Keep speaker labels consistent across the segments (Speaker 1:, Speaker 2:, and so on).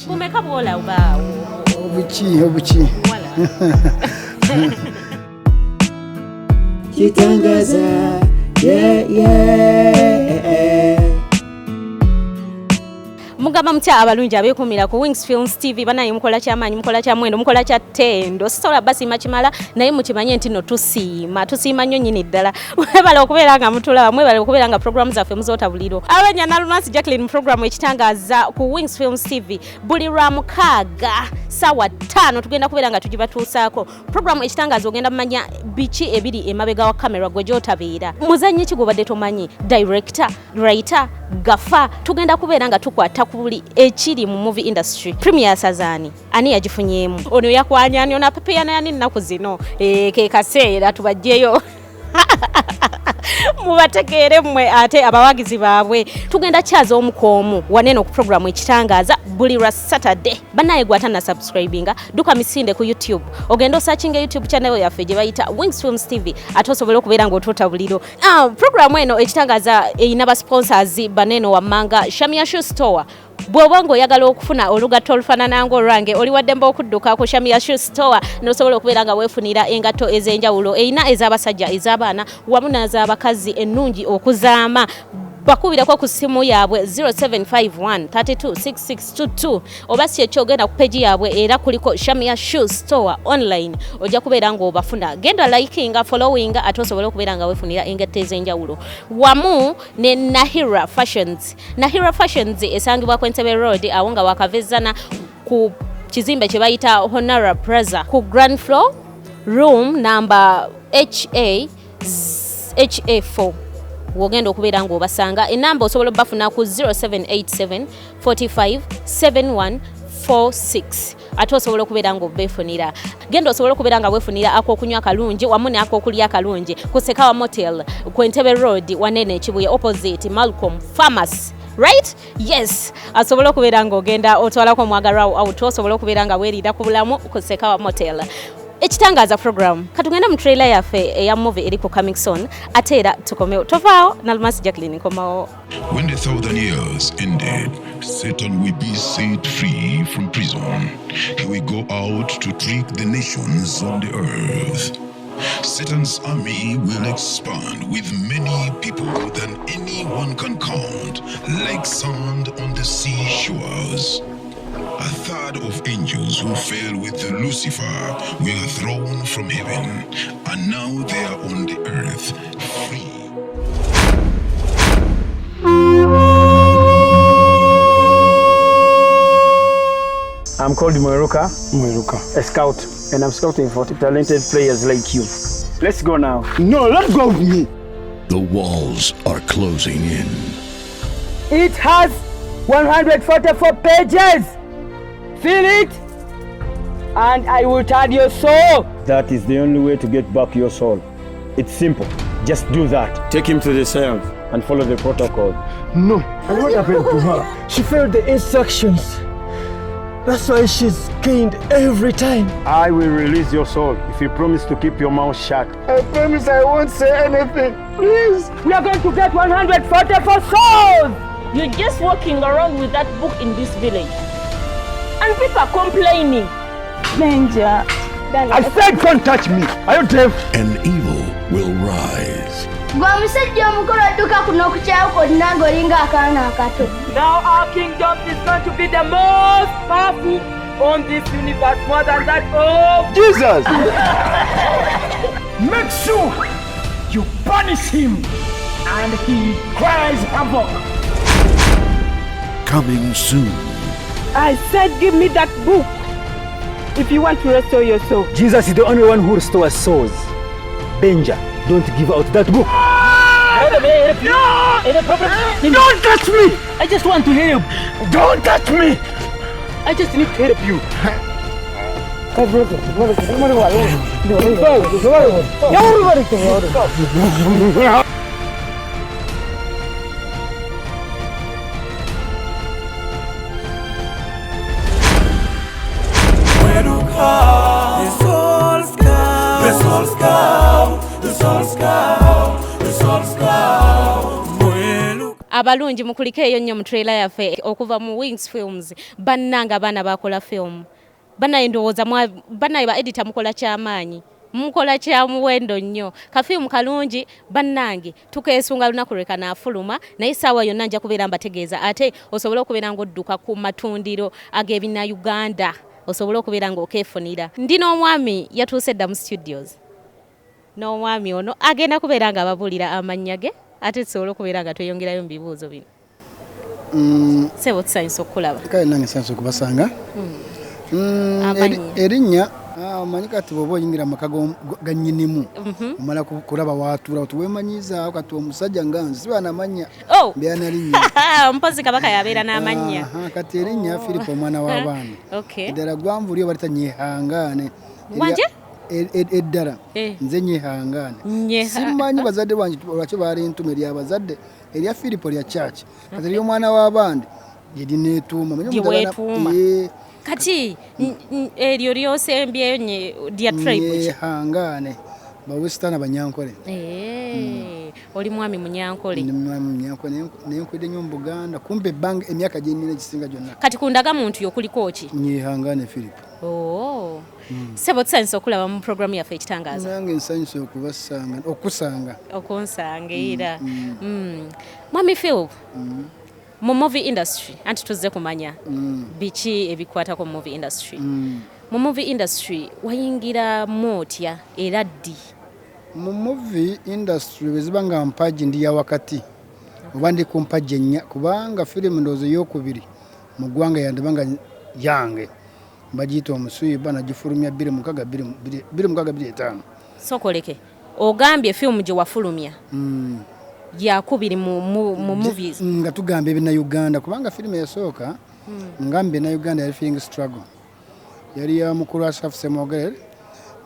Speaker 1: Kumeka bwola ubaawo.
Speaker 2: Obuki.
Speaker 3: Kitangaaza, yeah.
Speaker 1: Mugamba mutya abalungi abeekumira ku Wings Films TV banaye mukola kyamaanyi mukola kyamwendo mukola kya ttendo sisobola basima kimala naye mukimanye nti no tusiima nnyo nnyini ddala mwebale okubeera nga mutulaba mwebale okubeera nga programu zaffe muzootabuliro abanya Nalumansi Jacqueline programu ekitangaaza ku Wings Films TV buli lwamukaaga ssaawa 5 tugenda kubeera nga tugibatuusaako programu ekitangaaza ogenda mumanya biki ebiri emabega wa kamera gwe gy'otabeera muzannyi ki gw'obadde tomanyi director writer gafa tugenda kubeera nga tukwata ku buli ekiri mu movie industry premier Sazani ani yagifunyemu ono yakwanyani ona pepeana yani nnaku zino ke kaseera tubajjeyo mubategeere mmwe ate abawagizi baabwe tugenda kyaza omukoomu waneno ku programu ekitangaaza buli lwa Saturday banaye gwata na subscribinga duka misinde ku YouTube ogenda osachinga YouTube channel yaffe gye bayita Wings Films TV ate osobola okubeera ng'otuutabuliro programu eno ekitangaaza eyina ba sponsors baneno wammanga Shamia Shoe Store bw'oba ng'oyagala okufuna olugatto olufaanana ng'olwange oli waddemba okudduka ku Shamia Shoe Store n'osobola okubeera nga weefunira engatto ez'enjawulo eyina ez'abasajja ez'abaana wamu n'ez'abakazi ennungi okuzaama bakubirako ku ssimu yaabwe 0751 326622 oba si ekyogenda ku peji yaabwe era kuliko Shamia Shoe Store online ojja kubeera ng'obafuna genda likinga followinga ate osobola okubeera nga weefunira engatto ez'enjawulo wamu ne Nahira Fashions esangibwa ku Entebbe Road awo nga wakavezana ku kizimbe kye bayita Honora Plaza ku ground floor room number HA4 wogenda okubeera ng'obasanga enamba osobola obafuna ku 0787 45 7146 ate osobola okubeera ng'obeefunira genda osobola okubeera nga weefunira ak'okunywa akalungi wamu n'ak'okulya akalungi ku Sekawa Motel ku Entebbe Road wanene Kibuye opposite Malcolm Pharmacy right yes asobola okubeera ng'ogenda otwalako omwagalwawo out osobola okubeera nga weerira ku bulamu ku Sekawa Motel ekitangaaza program katugenda mu trailer yaffe eya movie eri ku coming soon ate era tukomeo tovaawo Nalumansi Jacqueline komawo.
Speaker 4: When the 1,000 years ended, Satan will be set free from prison. He will go out to trick the nations on the earth. Satan's army will expand with many people than anyone can count, like sand on the seashores. A third of angels who fell with Lucifer were thrown from heaven, and now they are on the earth, free.
Speaker 5: I'm called Mweruka, a scout, and I'm scouting for talented players like you. Let's go now.
Speaker 2: No, let's go with me.
Speaker 4: The walls are closing in.
Speaker 5: It has 144 pages. Feel it, and I will turn your soul. That is the only way to get back your soul. It's simple. Just do that. Take him to the cells and follow the protocol.
Speaker 2: No, and what happened to her? She failed the instructions. That's why she's gained every time.
Speaker 5: I will release your soul if you promise to keep your mouth shut.
Speaker 2: I promise I won't say anything. Please.
Speaker 5: We are going to get 144 souls.
Speaker 6: You're just walking around with that book in this village. And people are complaining.
Speaker 2: Danger. I said don't touch me. Are you deaf?
Speaker 4: An evil will rise.
Speaker 7: Now
Speaker 6: our kingdom is going to be the most powerful on this universe, more than that of
Speaker 2: Jesus. Make sure you punish him and he cries havoc.
Speaker 4: Coming soon.
Speaker 6: I said give me that book if you want to restore your soul.
Speaker 5: Jesus is the only one who restores souls. Danger, don't give out that book.
Speaker 6: Any problem?
Speaker 2: Don't touch me.
Speaker 6: I just want to help.
Speaker 2: Don't touch me.
Speaker 6: I just need to help you.
Speaker 1: abalungi mukulikeeyo nnyo mu trailer yaffe okuva mu Wings Films bannanga abaana bakola film banaye ndowooza banaye ba editor mukola kyamaanyi mukola kya muwendo nnyo kafiimu kalungi bannange tukeesunga lunaku lwe kanaafuluma naye saawa yonna nja kubeera mbategeeza ate osobola okubeera ng'odduka ku matundiro ag'ebinna Uganda osobola okubeera ng'okeefunira ndi n'omwami yatuuse dda mu studios n'omwami ono agenda kubeera nga ababuulira amannya ge ate tusobola okubeera nga tweyongerayo mu bibuuzo bino sebo tusanyusa okukulaba
Speaker 7: kale nange nsanyusa okubasanga erinnya omanyi kati bw'oba oyingira amaka gannyinimu omala kulaba waatuula tuweemanyiizaawo kati omusajja nga nze siba namanya mbeera nalinnya
Speaker 1: mpozi kabaka yabeera n'amannya
Speaker 7: kati erinnya Filipo Omwanawabandi eddala gwanvuli obaleta nyehangaane
Speaker 1: wanje
Speaker 7: eddala nze nyehangaane simanyi bazadde bange lwaki baali ntume eryabazadde erya Filipo lya church kati ery'omwana w'abandi lyerineetuuma
Speaker 1: kati eryo lyosembyeyo lya tribe
Speaker 7: nyehangaane bawesitaana banyankole
Speaker 1: oli mwami munyankole
Speaker 7: nenkwedde nnyo mu Buganda kumpe ebbanga emyaka gyenina egisinga gyonna
Speaker 1: kati kundaga muntu yokuliko ki
Speaker 7: nyehangaane Filipo
Speaker 1: sebo tusanyusa okulaba mu programu yaffe ekitangaaza
Speaker 7: nange nsanyusa okusanga
Speaker 1: okunsanga era mwami Phil mu movie industry anti tuzze kumanya biki ebikwatako mu movie industry mu movie industry wayingira motya era ddi
Speaker 7: mu movie industry weziba nga mpagi ndi ya wakati oba ndi ku mpagi ennya kubanga firimu ndowooza ey'okubiri mu ggwanga yandibanga yange bagiyita Omusiiba nagifulumya 2625
Speaker 1: sokoleke ogambye firimu gye wafulumya yakubiri mu movies
Speaker 7: nga tugamba ebina Uganda kubanga firimu yasooka ngambe na Uganda yali feeling struggle yali ya mukulu Ashraf Semogere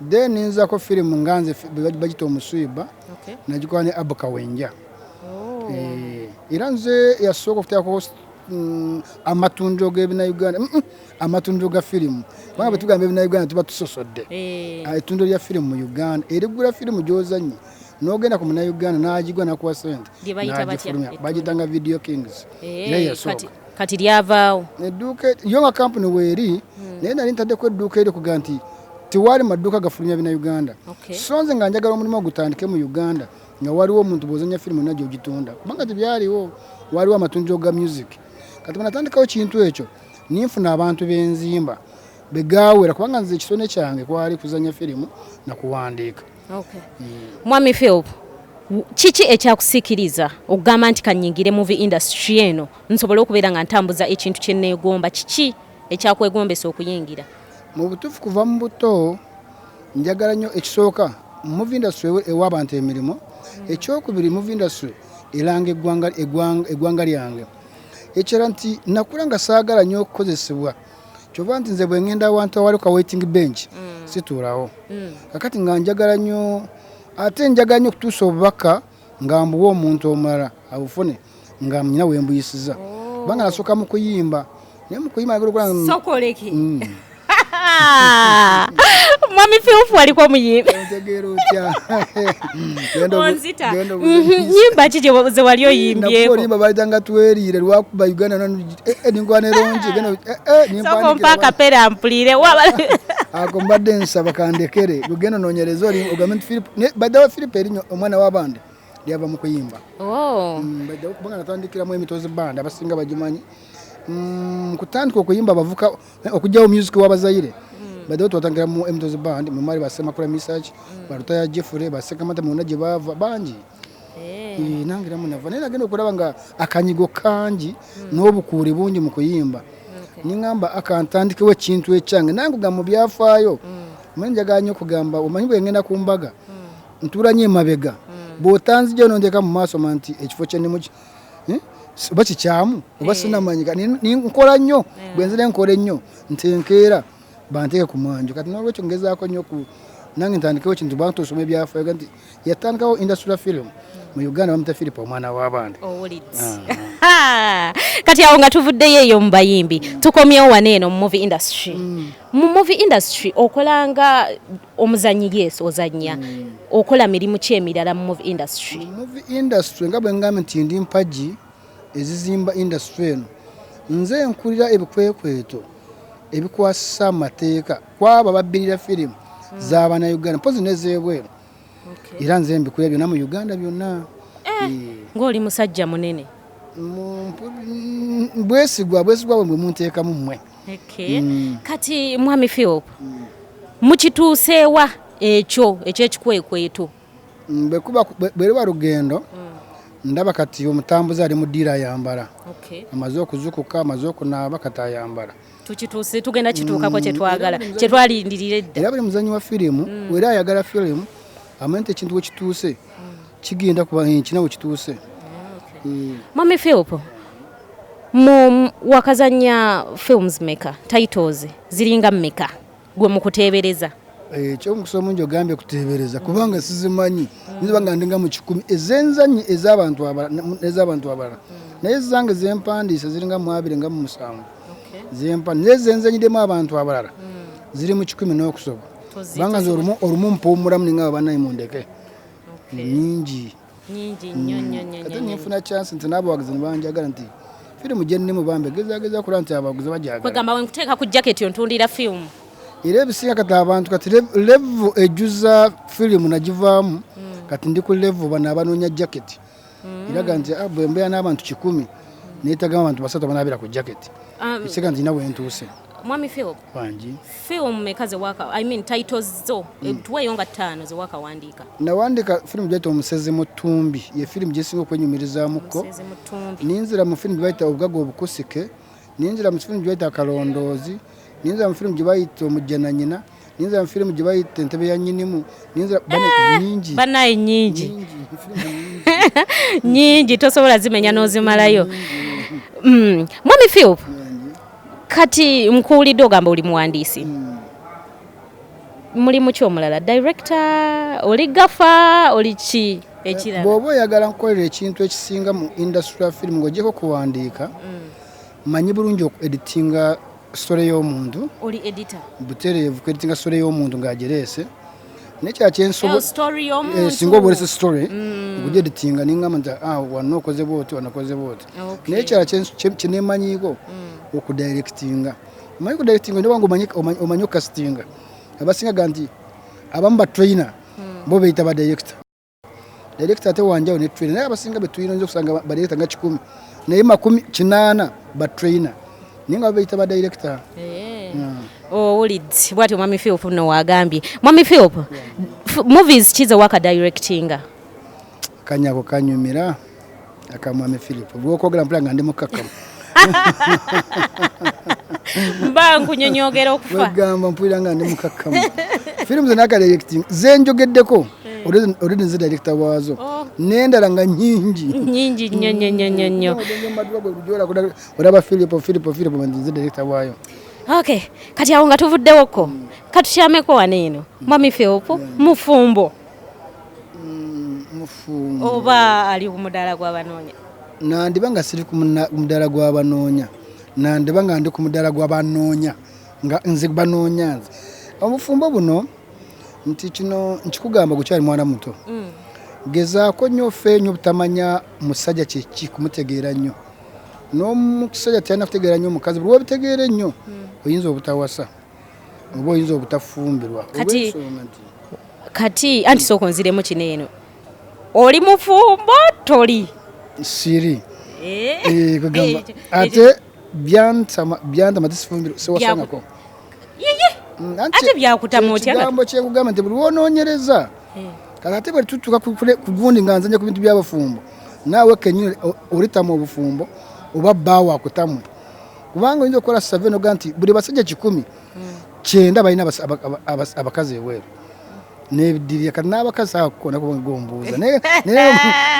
Speaker 7: then nzako firimu nganze bagita Omusiiba nagikola ne Abukawenja era nze yasooka okutako amatunjo g'ebina Uganda amatunjo ga firimu banga betugamba ebina Uganda tuba tusosodde etundo lya firimu mu Uganda erigula firimu gyozanye nogenda ku Uganda n'agigwa nakuwa sente bagitanga Video Kings
Speaker 1: kati lyavaawo
Speaker 7: edduuka yo nga kampuni weeri naye nali ntaddeko edduuka eri okuga nti tiwali maduuka gafulumya bina Uganda so nze nga njagala omulimu ogutandike mu Uganda nga waliwo omuntu bw'ozanya firimu nagyo ogitunda kubanga tebyaliwo waliwo amatunjo ga music kati banatandikawo kintu ekyo ninfuna abantu benzimba begaawera kubanga nze ekisone kyange kwali kuzanya firimu nakuwandiika
Speaker 1: mwami Phil kiki ekyakusikiriza okugamba nti kanyingire movie industry eno nsobola okubeera nga ntambuza ekintu kye neegomba kiki ekyakwegombesa okuyingira
Speaker 7: mu butuufu kuva mu buto njagala nnyo ekisooka movie industry ew'abantu emirimu ekyokubiri movie industry eranga eggwanga lyange ekira nti nakula nga saagala nnyo okukozesebwa kyova nti nze bwe ngenda awantu awali ka waiting bench situulawo kakati nga njagala nnyo ate njagala nnyo okutuusa obubaka nga mbuwa omuntu omulala abufune nga nyina wembuyisiza kubanga nasooka mu kuyimba naye mu kuyimba
Speaker 1: sokoleki mwami Phil waliko muyimba
Speaker 7: ntegeera otya
Speaker 1: onzita nyimba ki ze wali oyimbyeko
Speaker 7: olimba balitanga tweriire lwakuba Uganda ningwana erongi
Speaker 1: soko mpaka pera mpulire
Speaker 7: ako mbadde nsaba kandekere lugendo nonyereza oli ogambe nti badawa Philip erinyo omwana w'abandi lyava mu kuyimba badawa kubanga natandikiramu emitozi band abasinga bagimanyi kutandika okuyimba abavuka okujjawo music w'abazaire badawo twatangira mu emitozi band mu mali basema kula research barutaya Jeffrey basekamata mu naje bava bangi nangira munava naye nagenda okulaba nga akanyigo kangi n'obukuuli bungi mu kuyimba ningamba akantandikewo ekintu ekyange nange ga mu byafaayo manje njagala nnyo okugamba omanyi bwe ngenda ku mbaga ntuula nnyo emabega bw'otanzija onondeka mu maaso manti ekifo kyennemu oba kikyamu oba sinamanyika nkola nnyo bwe nzire nkola ennyo ntenkeera banteeke ku mwanjo kati n'olwekyo ngezaako nnyo nange ntandikewo ekintu banga tosoma ebyafaayo nti yatandikawo industrial film mu Uganda bamuta Philip Omwanawabandi
Speaker 1: kati awo nga tuvuddeyo eyo mu bayimbi tukomyewo waneeno mu movie industry mu movie industry okolanga omuzanyi yes ozanya okola mirimu ki emirala mu movie industry
Speaker 7: nga bwe ngambe nti ndi mpagi ezizimba industry eno nze nkulira ebikwekweto ebikwasa amateeka kwaba babbirira firimu z'abaana Uganda mpozi nezebweru era nze mbikuya byonna mu Uganda byonna
Speaker 1: ng'oli musajja munene
Speaker 7: bwesigwa bwe munteekamu mmwe.
Speaker 1: Kati mwami Philip mukituuseewa ekyo ekyekikwekweto
Speaker 7: bweriba rugendo ndaba kati omutambuzi ali mu ddiira ayambala amaze okuzukuka amaze okunaaba kati ayambala
Speaker 1: tukituuse tugenda kituukako kyetwagala kyetwalindirira edda
Speaker 7: era buli muzanyi wa firimu wera ayagala firimu amante ekintu wekituuse kigenda kuba kinawe kituuse.
Speaker 1: Mwami Philip mu wakazanya films maker titles ziringa mmeka gwe mukuteebereza
Speaker 7: ekyomukusa omungi ogambye kuteebereza kubanga sizimanyi nziba nga ndinga mu 10 ezenzanyi ez'abantu abalala naye zange zempandiisa ziringa mu 2 nga mu 7 nezenzanyidemu abantu abalala ziri mu 10 n'okusoba kubanga nze olumu mpuumulamu ninga abanayi mundeke nyingi ate nifuna chance nti n'abawagizi nibanjagala nti firimu gye nnimu bambe gezageza kula nti abawagizi bajagala
Speaker 1: kwegamba wenkuteeka ku jacket ontundira firimu
Speaker 7: era ebisinga kati abantu kati level ejuza firimu nagivaamu kati ndi ku level bano abanoonya jacket iraga nti bwe mbeera n'abantu 10 neetagamu abantu 3 banaabira ku jacket ekisinga nti nawe ntuuse.
Speaker 1: Mwami Philip
Speaker 7: wangi
Speaker 1: film mekaze waka titles zo tuweyo nga 5 ze waka wandika
Speaker 7: nawandika firimu gyayita Omusezi mu Ttumbi ye firimu gyesinga okwenyumirizaamuko ninzira mu firimu gyebayita Obugaga Obukusike ninzira mu firimu gyebayita Akalondoozi ninzira mu firimu gyebayita Omujjana Nyina ninzira mu firimu gyebayita Entebe ya Nnyinimu ninzira nyingi
Speaker 1: banaye nyingi nyingi tosobola zimenya n'ozimalayo. Mwami Philip kati mkuwulidde ogamba oli muwandiisi mulimu ki omulala director oli gafa oli ki ekirala
Speaker 7: bw'oba oyagala nkukolera ekintu ekisinga mu industry ya firimu ng'ogyeko kuwandiika manyi bulungi okueditinga story y'omuntu
Speaker 1: oli editor
Speaker 7: butereevu kueditinga story y'omuntu ng'agireese nekya kyensobola
Speaker 1: story y'omuntu
Speaker 7: singa obolese story okugyeditinga ningamba nti wano okoze bwoti wanakoze bwoti naye ekyala kyenemanyiiko okudirectinga omanyi kudirectinga ndobanga omanyi okasitinga abasingaga nti abamu batrainer bo beyita badirector ate wanjawo ne trainer naye abasinga betuyina oyinza okusanga badirector nga 10 naye 80 batrainer naye nga beyita badirector.
Speaker 1: Owulidde bwati Mwami Philip no wagambye. Mwami Philip movies kize waka directinga
Speaker 7: kanyako kanyumira akamwami Philip bw'okwogera mpula nga ndi mukakamu
Speaker 1: mba nkunyonyogera okufa
Speaker 7: wegamba mpulira nga ndi mukakamu firimu ze naka directing zenjogeddeko already nze director waazo n'endala nga nyingi
Speaker 1: nnyo
Speaker 7: olaba Philip nze director waayo.
Speaker 1: Okay kati awo nga tuvuddewoko katukyameko wano eno Mwami Philip mufumbo oba ali ku mudaala gw'abanoonya
Speaker 7: nandiba nga siri ku mudaala gw'abanoonya nandiba nga ndi ku mudaala gw'abanoonya nga nze banoonya nze obufumbo buno nti kino nkikugamba gukyali mwana muto gezaako nnyo feenyo butamanya musajja kyeki kumutegeera nnyo n'omusajja tyalina kutegeera nnyo omukazi buli wabitegeera ennyo oyinza obutawasa oba oyinza obutafumbirwa
Speaker 1: kati anti sooka onziremu kino eno oli mufumbo toli
Speaker 7: siri kugamba ate byantama tisifumbirwa sewasangako
Speaker 1: ate byakutamu otya
Speaker 7: kigambo kyekugamba nti buli wonoonyereza kati ate bwe tutuuka ku gundi nga nzanya ku bintu by'abafumbo naawe kenyini olitamu obufumbo oba bbaawo akutamwe kubanga oyinza okukola 7 oga nti buli basajja 10 9 balina abakazi ebweru nebidirira kati n'abakazi akukona kuba ngombuuza naye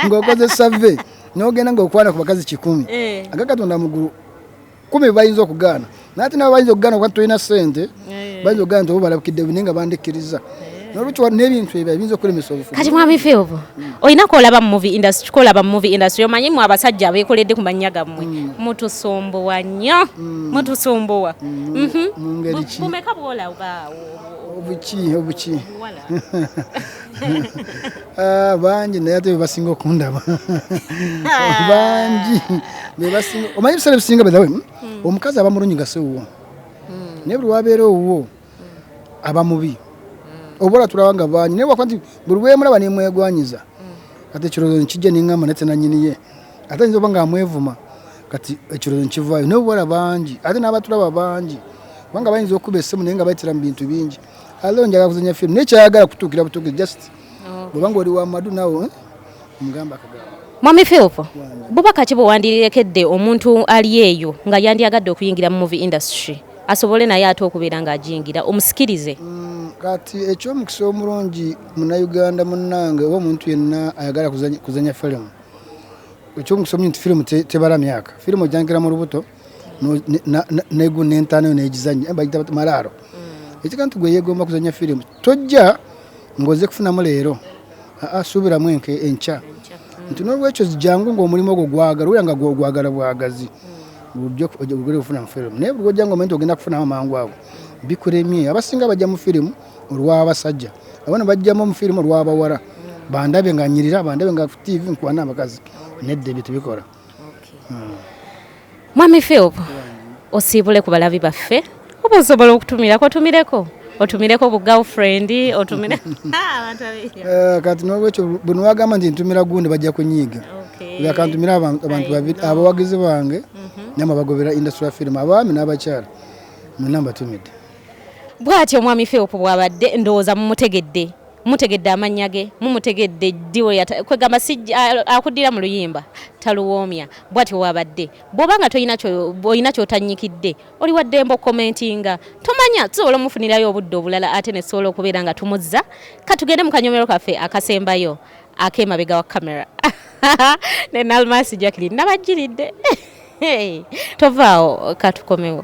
Speaker 7: ng'okoze save n'ogenda ng'okwana ku bakazi 10 agakatonda mugulu 10 bayinza okugaana naate nabo bayinza okugaana kuba tulina ssente bayinza okugaana nti obo balabikidde bini nga bandikkiriza n'olwekyo n'ebintu ebyo ebiyinza okulemesa obufuzi.
Speaker 1: Kati mwami Philip olina kolaba mu movie industry omanyi mu abasajja abeekoledde ku mannya gammwe mutusumbuwa nnyo mutusumbuwa.
Speaker 7: Mu ngeri ki?
Speaker 1: Bumeka bwolaba
Speaker 7: obuki bangi naye ate bebasinga okundaba bangi bebasinga omanyi ebisale bisinga bedawe omukazi aba mulungi nga sewuwo naye buli wabeera owuwo aba mubi obola tulaba nga bangi naye wakati buli lwemulaba nemwegwanyiza kati ekirowoozo nkijja neŋŋamba nate nanyiniye ate nyinza oba nga amwevuma kati ekirowoozo nkivaayo naye obola bangi ate n'abatulaba bangi kubanga bayinza okuba essimu naye nga bayitira mu bintu bingi alo njagala kuzanya firimu naye kyayagala kutuukira butuukire just bwobanga oli wa madu nawe omugamba akagamba.
Speaker 1: Mwami Philip bubaka ki bwewandirekedde omuntu ali eyo nga yandyagadde okuyingira mu movie industry asobole naye ate okubeera ng'agiyingira omusikirize?
Speaker 7: Kati ekyomukisa omulungi munnauganda munnange oba omuntu yenna ayagala kuzanya firimu ekyomukisa omulungi nti firimu tebala myaka firimu ojangira mu lubuto negu n'entaano negizanya bagita malaaro ekika nti gwe yeegomba kuzanya firimu tojja ng'oze kufunamu leero suubiramu enkya nti n'olwekyo jangu ng'omulimu ogwo gwagala oya nga gwagala bwagazi ogere kufuna mu firimu naye buli ojja ng'omanyi nti ogenda kufunamu mangu ago bikuremye abasinga bajja mu firimu olw'abasajja abana bajjamu mu firimu olw'abawala bandabe nga nyirira bandabe nga ku TV nkwana abakazi nedda ebyo tebikola.
Speaker 1: Mwami Philip osiibule ku balabi baffe oba osobola otumireko bu girlfriend otumire
Speaker 7: kati n'olwekyo bwe niwagamba nti ntumira gundi bajja kunyiiga yakantumira abantu babiri abawagizi bange nyama bagobera industry film abaami n'abakyala mwenna mbatumidde.
Speaker 1: Bw'atyo Mwami Philip bw'abadde ndowooza mutegedde amannya ge mumutegedde ddiwe kwegamba akuddira mu luyimba taluwoomya bw'atyo wabadde bw'oba nga olina ky'otanyikidde oli waddemba okukomentinga tomanya tusobola omufunirayo obudde obulala ate ne tusobola okubeera nga tumuzza katugende mu kanyomero kaffe akasembayo ak'emabega wa kamera ne Nalumansi Jacqueline nabajjiridde tovaawo katukomewo.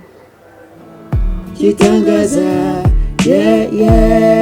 Speaker 3: Kitangaaza, yeah, yeah.